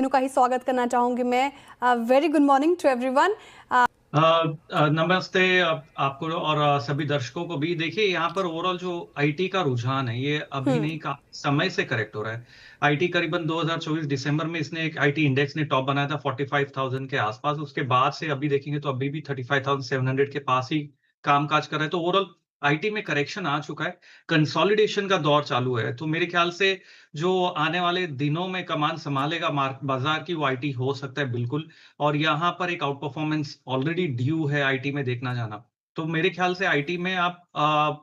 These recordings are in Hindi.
तीनों का ही स्वागत करना चाहूंगी मैं। Very good morning to everyone. नमस्ते आपको और सभी दर्शकों को भी। देखिए यहाँ पर ओवरऑल जो आईटी का रुझान है ये अभी नहीं, का समय से करेक्ट हो रहा है। आईटी करीबन 2024 दिसंबर में इसने एक आईटी इंडेक्स ने टॉप बनाया था 45,000 के आसपास। उसके बाद से अभी देखेंगे तो अभी भी 35,700 के पास ही कामकाज कर रहा है। तो ओवरऑल आईटी में करेक्शन आ चुका है, कंसोलिडेशन का दौर चालू है। तो मेरे ख्याल से जो आने वाले दिनों में कमान संभालेगा बाजार की, वो आईटी हो सकता है बिल्कुल। और यहाँ पर एक आउट परफॉर्मेंस ऑलरेडी ड्यू है आईटी में देखना जाना। तो मेरे ख्याल से आईटी में आप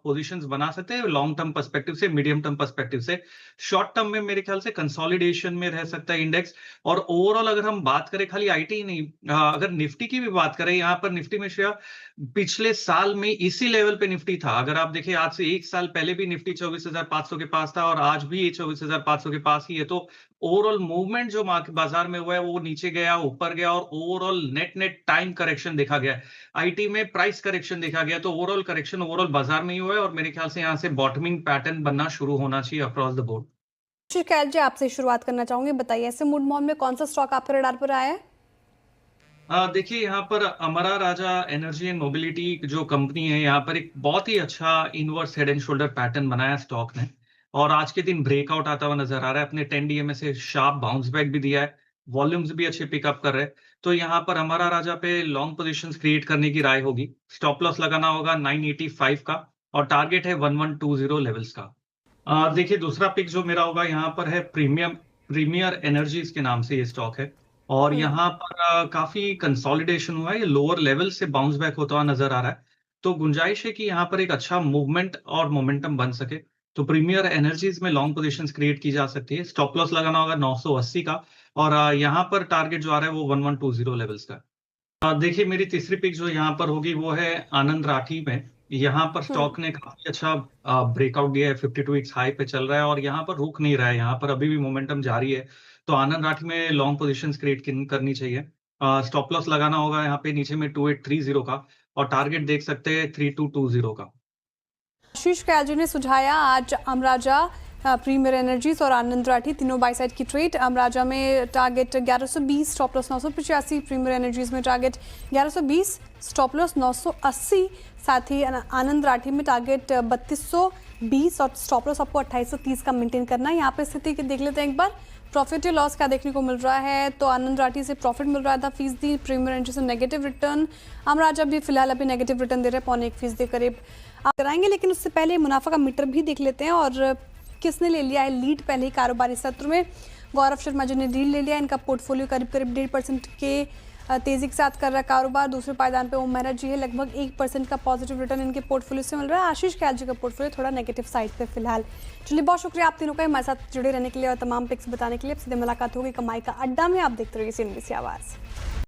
पोजीशंस बना सकते हैं लॉन्ग टर्म पर्सपेक्टिव से, मीडियम टर्म पर्सपेक्टिव से। शॉर्ट टर्म में मेरे ख्याल से कंसोलिडेशन में रह सकता है इंडेक्स। और ओवरऑल अगर हम बात करें खाली आईटी ही नहीं, अगर निफ्टी की भी बात करें, यहाँ पर निफ्टी में शेयर पिछले साल में इसी लेवल पे निफ्टी था। अगर आप देखिए आज से एक साल पहले भी निफ्टी 24,500 के पास था और आज भी ये 24,500 के पास ही है। तो ओवरऑल मूवमेंट जो मार्केट बाजार में हुआ है वो नीचे गया, ऊपर गया, और overall net net time correction देखा गया। आईटी में प्राइस करेक्शन देखा गया। तो ओवरऑल करेक्शन ओवरऑल बाजार में ही हुआ है और मेरे ख्याल से यहाँ से बॉटमिंग पैटर्न बनना शुरू होना चाहिए अक्रॉस द बोर्ड। आशीष कैल जी, आपसे शुरुआत करना चाहूंगी। बताइए ऐसे मूड मॉर्निंग में कौन सा स्टॉक आपके रडार पर आया है? देखिए यहाँ पर अमरा राजा एनर्जी एंड मोबिलिटी जो कंपनी है, यहाँ पर एक बहुत ही अच्छा inverse head and shoulder pattern बनाया स्टॉक ने। और आज के दिन ब्रेकआउट आता हुआ नजर आ रहा है। अपने 10 डीएमए से शार्प बाउंस बैक भी दिया है, वॉल्यूम्स भी अच्छे पिकअप कर रहे हैं। तो यहाँ पर अमरा राजा पे लॉन्ग पोजीशंस क्रिएट करने की राय होगी। स्टॉप लॉस लगाना होगा 985 का, और टारगेट है 1120 लेवल्स का। देखिए दूसरा पिक जो मेरा होगा यहाँ पर है प्रीमियर एनर्जीज के नाम से ये स्टॉक है। और यहाँ पर काफी कंसोलिडेशन हुआ है, ये लोअर लेवल से बाउंस बैक होता हुआ नजर आ रहा है। तो गुंजाइश है कि यहाँ पर एक अच्छा मूवमेंट और मोमेंटम बन सके। तो प्रीमियर एनर्जीज में लॉन्ग पोजीशंस क्रिएट की जा सकती है। स्टॉप लॉस लगाना होगा 980 का, और यहाँ पर टारगेट जो आ रहा है वो 1120 लेवल्स का। देखिए मेरी तीसरी पिक जो यहाँ पर होगी वो है आनंद राठी में। यहाँ पर स्टॉक ने काफी अच्छा ब्रेकआउट दिया है, 52 वीक्स हाई पे चल रहा है और यहाँ पर रुक नहीं रहा है, यहाँ पर अभी भी मोमेंटम जारी है। तो आनंद राठी में लॉन्ग पोजीशंस क्रिएट करनी चाहिए। स्टॉप लॉस लगाना होगा यहाँ पे नीचे में 2830 का, और टारगेट देख सकते हैं 3220 का। आशीष कैल जी ने सुझाया आज अमराजा, प्रीमियर एनर्जीज और आनंद राठी तीनों बाई साइड की ट्रेड। अमराजा में target 1120, stop loss 985। Premier energies में टारगेट 1120, स्टॉप लॉस 980। साथ ही आनंद राठी में टारगेट 3220 और स्टॉप लॉस आपको 2830 का मेंटेन करना है। यहाँ पे स्थिति के देख लेते हैं एक बार, प्रॉफिट या लॉस क्या देखने को मिल रहा है। तो आनंद राठी से प्रॉफिट मिल रहा था 1%, प्रीमियर एनर्जी से नेगेटिव रिटर्न। अमराजा भी फिलहाल अभी नेगेटिव रिटर्न दे रहे हैं, 0.25% करीब आप कराएंगे। लेकिन उससे पहले मुनाफा का मीटर भी देख लेते हैं और किसने ले लिया है लीड पहले ही कारोबारी सत्र में। गौरव शर्मा जी ने लीड ले लिया। इनका पोर्टफोलियो करीब 1.5% के तेजी के साथ कर रहा है कारोबार। दूसरे पायदान पे ओम मेहरा जी है, लगभग 1% का पॉजिटिव रिटर्न इनके पोर्टफोलियो से मिल रहा है। आशीष कैल जी का पोर्टफोलियो थोड़ा नेगेटिव साइड पे फिलहाल। चलिए बहुत शुक्रिया आप तीनों का हमारे साथ जुड़े रहने के लिए और तमाम पिक्स बताने के लिए। सीधे मुलाकात होगी कमाई का अड्डा में। आप देखते रहिए CNBC आवाज़।